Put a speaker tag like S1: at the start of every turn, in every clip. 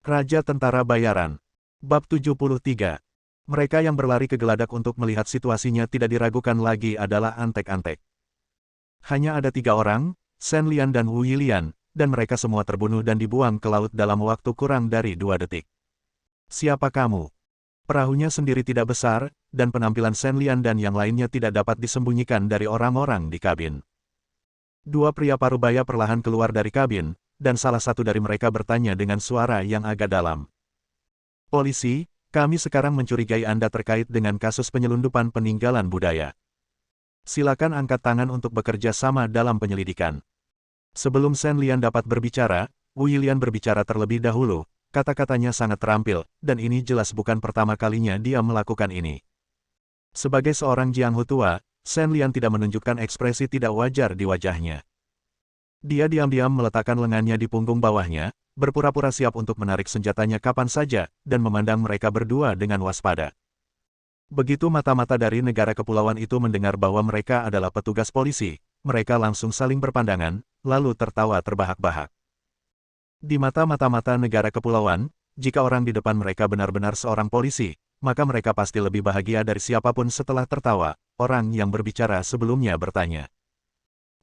S1: Raja Tentara Bayaran. Bab 73. Mereka yang berlari ke geladak untuk melihat situasinya tidak diragukan lagi adalah antek-antek. Hanya ada 3 orang, Shen Lian dan Wu Yilian, dan mereka semua terbunuh dan dibuang ke laut dalam waktu kurang dari 2 detik. Siapa kamu? Perahunya sendiri tidak besar, dan penampilan Shen Lian dan yang lainnya tidak dapat disembunyikan dari orang-orang di kabin. 2 pria parubaya perlahan keluar dari kabin, dan salah satu dari mereka bertanya dengan suara yang agak dalam. Polisi, kami sekarang mencurigai Anda terkait dengan kasus penyelundupan peninggalan budaya. Silakan angkat tangan untuk bekerja sama dalam penyelidikan. Sebelum Shen Lian dapat berbicara, Wu Yilian berbicara terlebih dahulu. Kata-katanya sangat terampil, dan ini jelas bukan pertama kalinya dia melakukan ini. Sebagai seorang Jianghu tua, Shen Lian tidak menunjukkan ekspresi tidak wajar di wajahnya. Dia diam-diam meletakkan lengannya di punggung bawahnya, berpura-pura siap untuk menarik senjatanya kapan saja, dan memandang mereka berdua dengan waspada. Begitu mata-mata dari negara kepulauan itu mendengar bahwa mereka adalah petugas polisi, mereka langsung saling berpandangan, lalu tertawa terbahak-bahak. Di mata-mata negara kepulauan, jika orang di depan mereka benar-benar seorang polisi, maka mereka pasti lebih bahagia dari siapapun. Setelah tertawa, orang yang berbicara sebelumnya bertanya.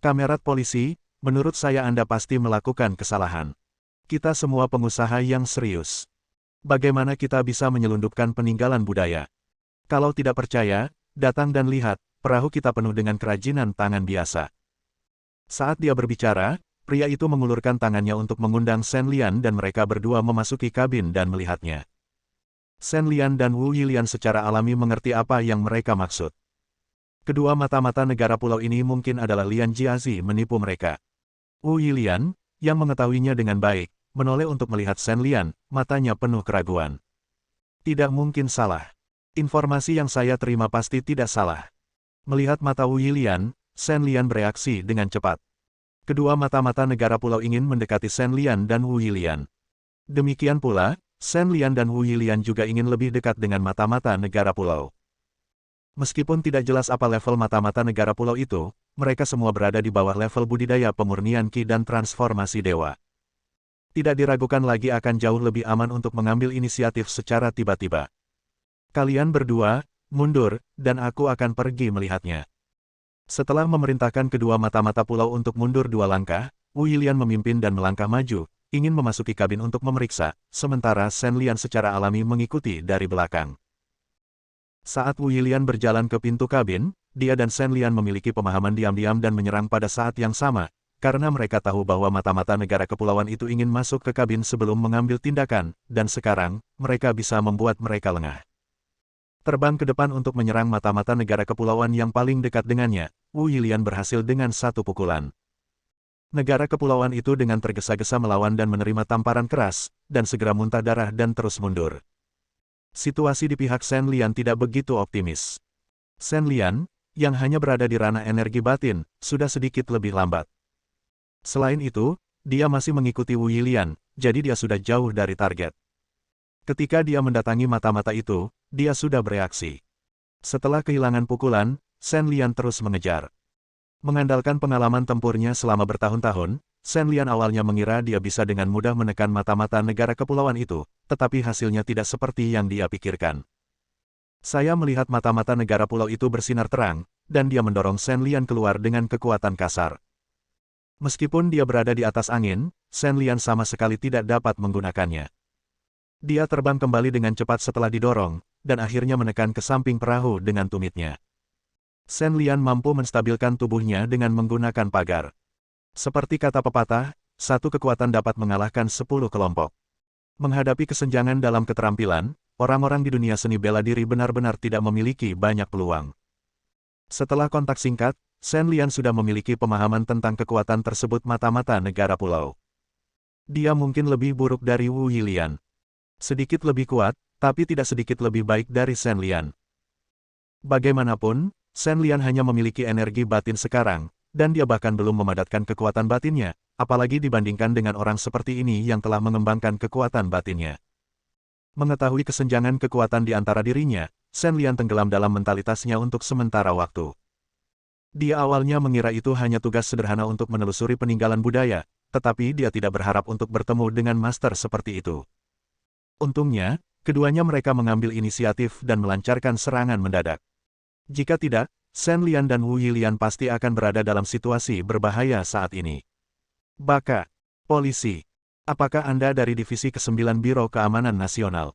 S1: Kamerat polisi, menurut saya Anda pasti melakukan kesalahan. Kita semua pengusaha yang serius. Bagaimana kita bisa menyelundupkan peninggalan budaya? Kalau tidak percaya, datang dan lihat, perahu kita penuh dengan kerajinan tangan biasa. Saat dia berbicara, pria itu mengulurkan tangannya untuk mengundang Shen Lian dan mereka berdua memasuki kabin dan melihatnya. Shen Lian dan Wu Yilian secara alami mengerti apa yang mereka maksud. Kedua mata-mata negara pulau ini mungkin adalah Lian Jiazi menipu mereka. Wu Yilian, yang mengetahuinya dengan baik, menoleh untuk melihat Shen Lian, matanya penuh keraguan. Tidak mungkin salah. Informasi yang saya terima pasti tidak salah. Melihat mata Wu Yilian, Shen Lian bereaksi dengan cepat. Kedua mata-mata negara pulau ingin mendekati Shen Lian dan Wu Yilian. Demikian pula, Shen Lian dan Wu Yilian juga ingin lebih dekat dengan mata-mata negara pulau. Meskipun tidak jelas apa level mata-mata negara pulau itu, mereka semua berada di bawah level budidaya pemurnian Qi dan transformasi dewa. Tidak diragukan lagi akan jauh lebih aman untuk mengambil inisiatif secara tiba-tiba. Kalian berdua, mundur, dan aku akan pergi melihatnya. Setelah memerintahkan kedua mata-mata pulau untuk mundur 2 langkah, Wu Yilian memimpin dan melangkah maju, ingin memasuki kabin untuk memeriksa, sementara Shen Lian secara alami mengikuti dari belakang. Saat Wu Yilian berjalan ke pintu kabin, dia dan Shen Lian memiliki pemahaman diam-diam dan menyerang pada saat yang sama, karena mereka tahu bahwa mata-mata negara kepulauan itu ingin masuk ke kabin sebelum mengambil tindakan, dan sekarang, mereka bisa membuat mereka lengah. Terbang ke depan untuk menyerang mata-mata negara kepulauan yang paling dekat dengannya, Wu Yilian berhasil dengan 1 pukulan. Negara kepulauan itu dengan tergesa-gesa melawan dan menerima tamparan keras, dan segera muntah darah dan terus mundur. Situasi di pihak Shen Lian tidak begitu optimis. Shen Lian, yang hanya berada di ranah energi batin, sudah sedikit lebih lambat. Selain itu, dia masih mengikuti Wu Yilian, jadi dia sudah jauh dari target. Ketika dia mendatangi mata-mata itu, dia sudah bereaksi. Setelah kehilangan pukulan, Shen Lian terus mengejar. Mengandalkan pengalaman tempurnya selama bertahun-tahun, Shen Lian awalnya mengira dia bisa dengan mudah menekan mata-mata negara kepulauan itu, tetapi hasilnya tidak seperti yang dia pikirkan. Saya melihat mata-mata negara pulau itu bersinar terang, dan dia mendorong Shen Lian keluar dengan kekuatan kasar. Meskipun dia berada di atas angin, Shen Lian sama sekali tidak dapat menggunakannya. Dia terbang kembali dengan cepat setelah didorong, dan akhirnya menekan ke samping perahu dengan tumitnya. Shen Lian mampu menstabilkan tubuhnya dengan menggunakan pagar. Seperti kata pepatah, 1 kekuatan dapat mengalahkan 10 kelompok. Menghadapi kesenjangan dalam keterampilan, orang-orang di dunia seni bela diri benar-benar tidak memiliki banyak peluang. Setelah kontak singkat, Shen Lian sudah memiliki pemahaman tentang kekuatan tersebut mata-mata negara pulau. Dia mungkin lebih buruk dari Wu Yilian. Sedikit lebih kuat, tapi tidak sedikit lebih baik dari Shen Lian. Bagaimanapun, Shen Lian hanya memiliki energi batin sekarang, dan dia bahkan belum memadatkan kekuatan batinnya, apalagi dibandingkan dengan orang seperti ini yang telah mengembangkan kekuatan batinnya. Mengetahui kesenjangan kekuatan di antara dirinya, Shen Lian tenggelam dalam mentalitasnya untuk sementara waktu. Dia awalnya mengira itu hanya tugas sederhana untuk menelusuri peninggalan budaya, tetapi dia tidak berharap untuk bertemu dengan master seperti itu. Untungnya, keduanya mereka mengambil inisiatif dan melancarkan serangan mendadak. Jika tidak, Shen Lian dan Wu Yilian pasti akan berada dalam situasi berbahaya saat ini. Baka, polisi. Apakah Anda dari Divisi ke-9 Biro Keamanan Nasional?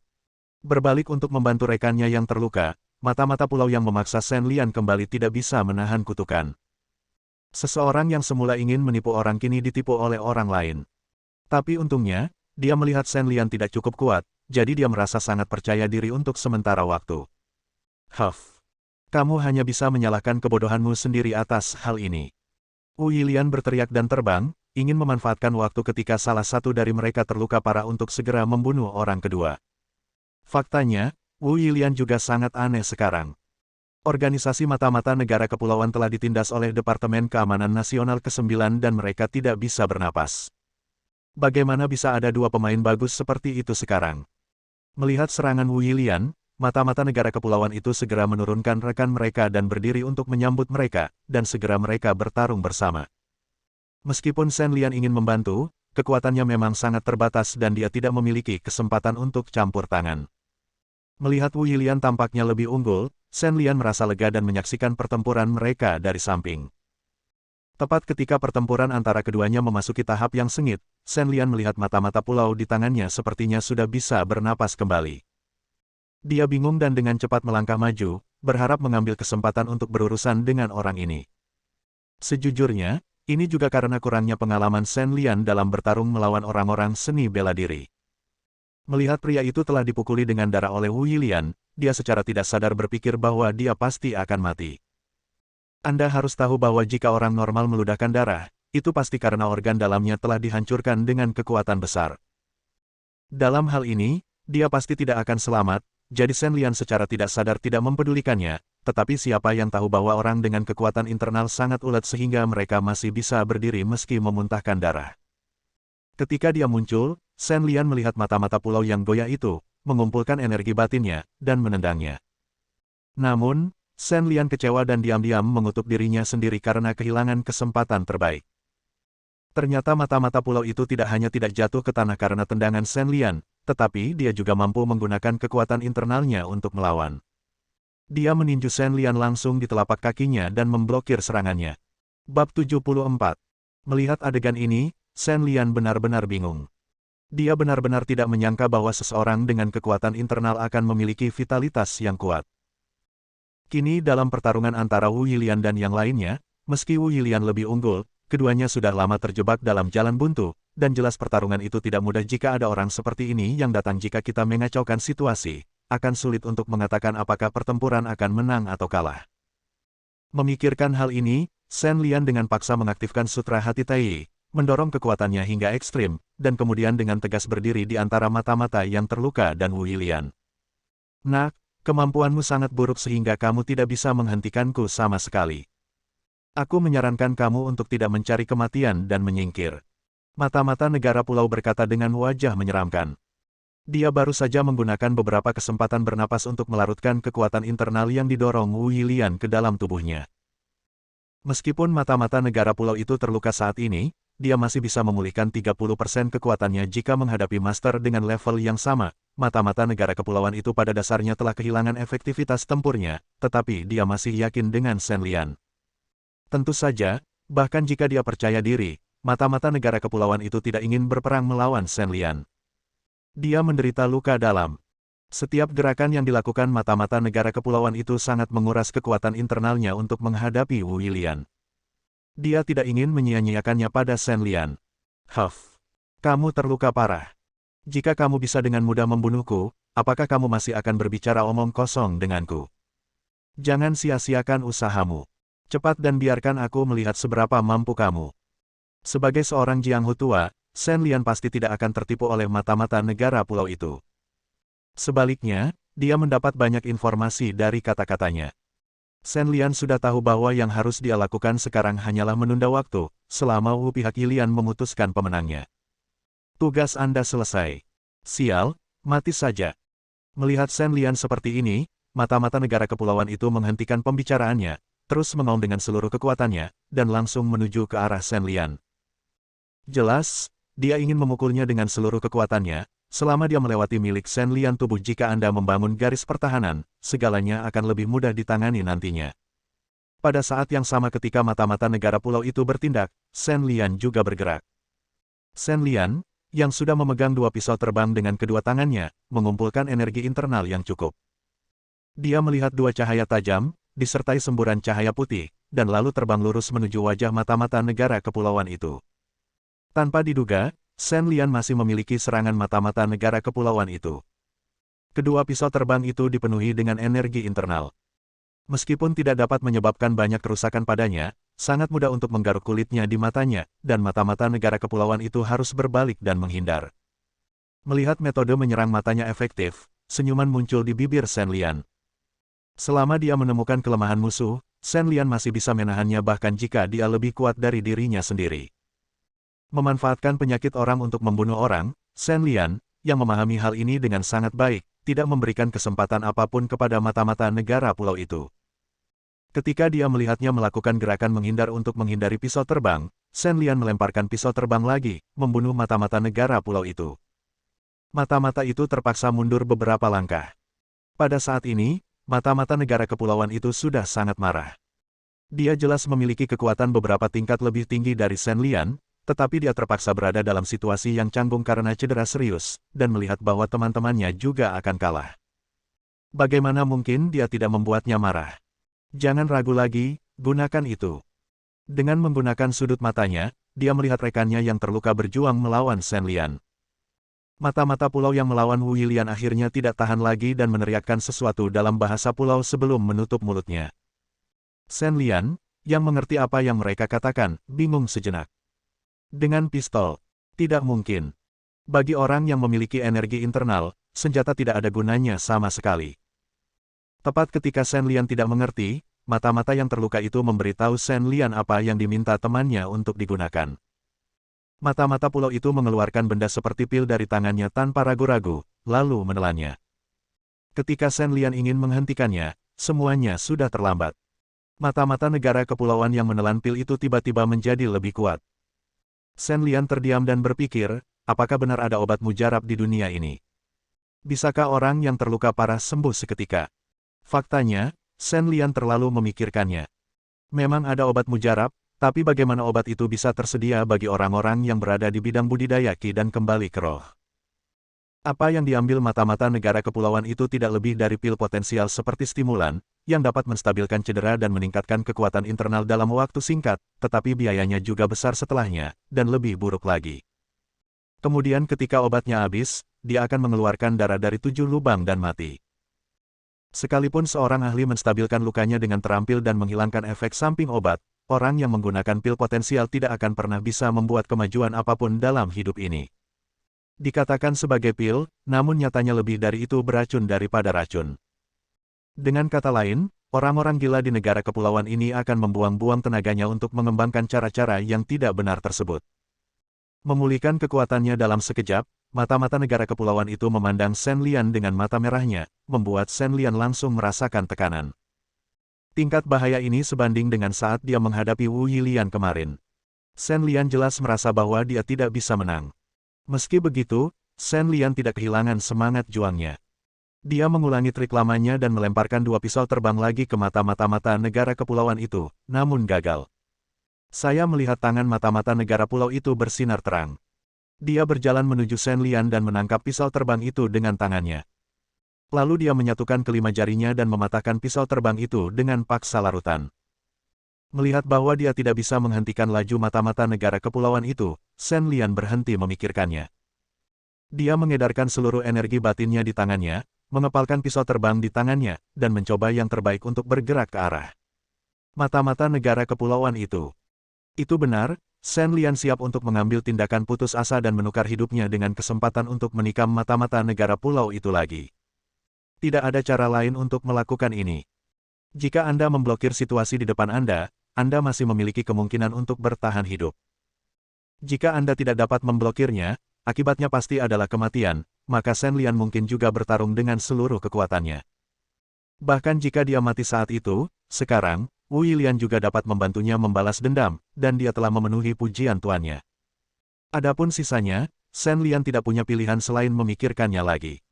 S1: Berbalik untuk membantu rekannya yang terluka, mata-mata pulau yang memaksa Shen Lian kembali tidak bisa menahan kutukan. Seseorang yang semula ingin menipu orang kini ditipu oleh orang lain. Tapi untungnya, dia melihat Shen Lian tidak cukup kuat, jadi dia merasa sangat percaya diri untuk sementara waktu. Huff. Kamu hanya bisa menyalahkan kebodohanmu sendiri atas hal ini. Wu Yilian berteriak dan terbang, ingin memanfaatkan waktu ketika salah satu dari mereka terluka parah untuk segera membunuh orang kedua. Faktanya, Wu Yilian juga sangat aneh sekarang. Organisasi mata-mata negara kepulauan telah ditindas oleh Departemen Keamanan Nasional ke-9 dan mereka tidak bisa bernapas. Bagaimana bisa ada dua pemain bagus seperti itu sekarang? Melihat serangan Wu Yilian, mata-mata negara kepulauan itu segera menurunkan rekan mereka dan berdiri untuk menyambut mereka, dan segera mereka bertarung bersama. Meskipun Shen Lian ingin membantu, kekuatannya memang sangat terbatas dan dia tidak memiliki kesempatan untuk campur tangan. Melihat Wu Yilian tampaknya lebih unggul, Shen Lian merasa lega dan menyaksikan pertempuran mereka dari samping. Tepat ketika pertempuran antara keduanya memasuki tahap yang sengit, Shen Lian melihat mata-mata pulau di tangannya sepertinya sudah bisa bernapas kembali. Dia bingung dan dengan cepat melangkah maju, berharap mengambil kesempatan untuk berurusan dengan orang ini. Sejujurnya, ini juga karena kurangnya pengalaman Shen Lian dalam bertarung melawan orang-orang seni bela diri. Melihat pria itu telah dipukuli dengan darah oleh Wu Yilian, dia secara tidak sadar berpikir bahwa dia pasti akan mati. Anda harus tahu bahwa jika orang normal meludahkan darah, itu pasti karena organ dalamnya telah dihancurkan dengan kekuatan besar. Dalam hal ini, dia pasti tidak akan selamat, jadi Shen Lian secara tidak sadar tidak mempedulikannya, tetapi siapa yang tahu bahwa orang dengan kekuatan internal sangat ulet sehingga mereka masih bisa berdiri meski memuntahkan darah. Ketika dia muncul, Shen Lian melihat mata-mata pulau yang goyah itu, mengumpulkan energi batinnya, dan menendangnya. Namun, Shen Lian kecewa dan diam-diam mengutuk dirinya sendiri karena kehilangan kesempatan terbaik. Ternyata mata-mata pulau itu tidak hanya tidak jatuh ke tanah karena tendangan Shen Lian, tetapi dia juga mampu menggunakan kekuatan internalnya untuk melawan. Dia meninju Shen Lian langsung di telapak kakinya dan memblokir serangannya. Bab 74. Melihat adegan ini, Shen Lian benar-benar bingung. Dia benar-benar tidak menyangka bahwa seseorang dengan kekuatan internal akan memiliki vitalitas yang kuat. Kini dalam pertarungan antara Wu Yilian dan yang lainnya, meski Wu Yilian lebih unggul, keduanya sudah lama terjebak dalam jalan buntu, dan jelas pertarungan itu tidak mudah jika ada orang seperti ini yang datang jika kita mengacaukan situasi, akan sulit untuk mengatakan apakah pertempuran akan menang atau kalah. Memikirkan hal ini, Shen Lian dengan paksa mengaktifkan Sutra Hati Tai, mendorong kekuatannya hingga ekstrim, dan kemudian dengan tegas berdiri di antara mata-mata yang terluka dan Wu Yilian. Nak, kemampuanmu sangat buruk sehingga kamu tidak bisa menghentikanku sama sekali. Aku menyarankan kamu untuk tidak mencari kematian dan menyingkir. Mata-mata negara pulau berkata dengan wajah menyeramkan. Dia baru saja menggunakan beberapa kesempatan bernapas untuk melarutkan kekuatan internal yang didorong Wu Yilian ke dalam tubuhnya. Meskipun mata-mata negara pulau itu terluka saat ini, dia masih bisa memulihkan 30% kekuatannya jika menghadapi master dengan level yang sama. Mata-mata negara kepulauan itu pada dasarnya telah kehilangan efektivitas tempurnya, tetapi dia masih yakin dengan Shen Lian. Tentu saja, bahkan jika dia percaya diri, mata-mata negara kepulauan itu tidak ingin berperang melawan Shen Lian. Dia menderita luka dalam. Setiap gerakan yang dilakukan mata-mata negara kepulauan itu sangat menguras kekuatan internalnya untuk menghadapi Wu Yilian. Dia tidak ingin menyia-nyiakannya pada Shen Lian. Huff, kamu terluka parah. Jika kamu bisa dengan mudah membunuhku, apakah kamu masih akan berbicara omong kosong denganku? Jangan sia-siakan usahamu. Cepat dan biarkan aku melihat seberapa mampu kamu. Sebagai seorang Jianghu tua, Shen Lian pasti tidak akan tertipu oleh mata-mata negara pulau itu. Sebaliknya, dia mendapat banyak informasi dari kata-katanya. Shen Lian sudah tahu bahwa yang harus dia lakukan sekarang hanyalah menunda waktu, selama Wu pihak Yilian memutuskan pemenangnya. Tugas Anda selesai. Sial, mati saja. Melihat Shen Lian seperti ini, mata-mata negara kepulauan itu menghentikan pembicaraannya, terus mengaum dengan seluruh kekuatannya, dan langsung menuju ke arah Shen Lian. Jelas, dia ingin memukulnya dengan seluruh kekuatannya, Selama dia melewati milik Shen Lian tubuh jika Anda membangun garis pertahanan, segalanya akan lebih mudah ditangani nantinya. Pada saat yang sama ketika mata-mata negara pulau itu bertindak, Shen Lian juga bergerak. Shen Lian, yang sudah memegang dua pisau terbang dengan kedua tangannya, mengumpulkan energi internal yang cukup. Dia melihat dua cahaya tajam, disertai semburan cahaya putih, dan lalu terbang lurus menuju wajah mata-mata negara kepulauan itu. Tanpa diduga, Shen Lian masih memiliki serangan mata-mata negara kepulauan itu. Kedua pisau terbang itu dipenuhi dengan energi internal. Meskipun tidak dapat menyebabkan banyak kerusakan padanya, sangat mudah untuk menggaruk kulitnya di matanya, dan mata-mata negara kepulauan itu harus berbalik dan menghindar. Melihat metode menyerang matanya efektif, senyuman muncul di bibir Shen Lian. Selama dia menemukan kelemahan musuh, Shen Lian masih bisa menahannya bahkan jika dia lebih kuat dari dirinya sendiri. Memanfaatkan penyakit orang untuk membunuh orang, Shen Lian, yang memahami hal ini dengan sangat baik, tidak memberikan kesempatan apapun kepada mata-mata negara pulau itu. Ketika dia melihatnya melakukan gerakan menghindar untuk menghindari pisau terbang, Shen Lian melemparkan pisau terbang lagi, membunuh mata-mata negara pulau itu. Mata-mata itu terpaksa mundur beberapa langkah. Pada saat ini, mata-mata negara kepulauan itu sudah sangat marah. Dia jelas memiliki kekuatan beberapa tingkat lebih tinggi dari Shen Lian, tetapi dia terpaksa berada dalam situasi yang canggung karena cedera serius, dan melihat bahwa teman-temannya juga akan kalah. Bagaimana mungkin dia tidak membuatnya marah? Jangan ragu lagi, gunakan itu. Dengan menggunakan sudut matanya, dia melihat rekannya yang terluka berjuang melawan Shen Lian. Mata-mata pulau yang melawan Wu Yilian akhirnya tidak tahan lagi dan meneriakkan sesuatu dalam bahasa pulau sebelum menutup mulutnya. Shen Lian, yang mengerti apa yang mereka katakan, bingung sejenak. Dengan pistol, tidak mungkin. Bagi orang yang memiliki energi internal, senjata tidak ada gunanya sama sekali. Tepat ketika Shen Lian tidak mengerti, mata-mata yang terluka itu memberitahu Shen Lian apa yang diminta temannya untuk digunakan. Mata-mata pulau itu mengeluarkan benda seperti pil dari tangannya tanpa ragu-ragu, lalu menelannya. Ketika Shen Lian ingin menghentikannya, semuanya sudah terlambat. Mata-mata negara kepulauan yang menelan pil itu tiba-tiba menjadi lebih kuat. Shen Lian terdiam dan berpikir, apakah benar ada obat mujarab di dunia ini? Bisakah orang yang terluka parah sembuh seketika? Faktanya, Shen Lian terlalu memikirkannya. Memang ada obat mujarab, tapi bagaimana obat itu bisa tersedia bagi orang-orang yang berada di bidang budidaya Qi dan kembali ke roh? Apa yang diambil mata-mata negara kepulauan itu tidak lebih dari pil potensial seperti stimulan, yang dapat menstabilkan cedera dan meningkatkan kekuatan internal dalam waktu singkat, tetapi biayanya juga besar setelahnya, dan lebih buruk lagi. Kemudian ketika obatnya habis, dia akan mengeluarkan darah dari 7 lubang dan mati. Sekalipun seorang ahli menstabilkan lukanya dengan terampil dan menghilangkan efek samping obat, orang yang menggunakan pil potensial tidak akan pernah bisa membuat kemajuan apapun dalam hidup ini. Dikatakan sebagai pil, namun nyatanya lebih dari itu beracun daripada racun. Dengan kata lain, orang-orang gila di negara kepulauan ini akan membuang-buang tenaganya untuk mengembangkan cara-cara yang tidak benar tersebut. Memulihkan kekuatannya dalam sekejap, mata-mata negara kepulauan itu memandang Shen Lian dengan mata merahnya, membuat Shen Lian langsung merasakan tekanan. Tingkat bahaya ini sebanding dengan saat dia menghadapi Wu Yilian kemarin. Shen Lian jelas merasa bahwa dia tidak bisa menang. Meski begitu, Shen Lian tidak kehilangan semangat juangnya. Dia mengulangi trik lamanya dan melemparkan dua pisau terbang lagi ke mata-mata negara kepulauan itu, namun gagal. Saya melihat tangan mata-mata negara pulau itu bersinar terang. Dia berjalan menuju Shen Lian dan menangkap pisau terbang itu dengan tangannya. Lalu dia menyatukan kelima jarinya dan mematahkan pisau terbang itu dengan paksa larutan. Melihat bahwa dia tidak bisa menghentikan laju mata-mata negara kepulauan itu, Shen Lian berhenti memikirkannya. Dia mengedarkan seluruh energi batinnya di tangannya, mengepalkan pisau terbang di tangannya, dan mencoba yang terbaik untuk bergerak ke arah mata-mata negara kepulauan itu. Itu benar, Shen Lian siap untuk mengambil tindakan putus asa dan menukar hidupnya dengan kesempatan untuk menikam mata-mata negara pulau itu lagi. Tidak ada cara lain untuk melakukan ini. Jika Anda memblokir situasi di depan Anda masih memiliki kemungkinan untuk bertahan hidup. Jika Anda tidak dapat memblokirnya, akibatnya pasti adalah kematian, maka Shen Lian mungkin juga bertarung dengan seluruh kekuatannya. Bahkan jika dia mati saat itu, sekarang, Wu Yilian juga dapat membantunya membalas dendam, dan dia telah memenuhi pujian tuannya. Adapun sisanya, Shen Lian tidak punya pilihan selain memikirkannya lagi.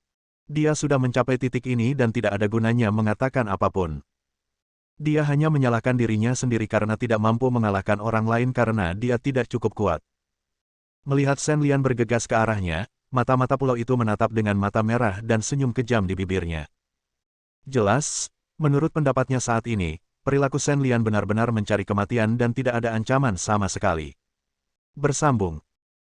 S1: Dia sudah mencapai titik ini dan tidak ada gunanya mengatakan apapun. Dia hanya menyalahkan dirinya sendiri karena tidak mampu mengalahkan orang lain karena dia tidak cukup kuat. Melihat Shen Lian bergegas ke arahnya, mata-mata pulau itu menatap dengan mata merah dan senyum kejam di bibirnya. Jelas, menurut pendapatnya saat ini, perilaku Shen Lian benar-benar mencari kematian dan tidak ada ancaman sama sekali. Bersambung.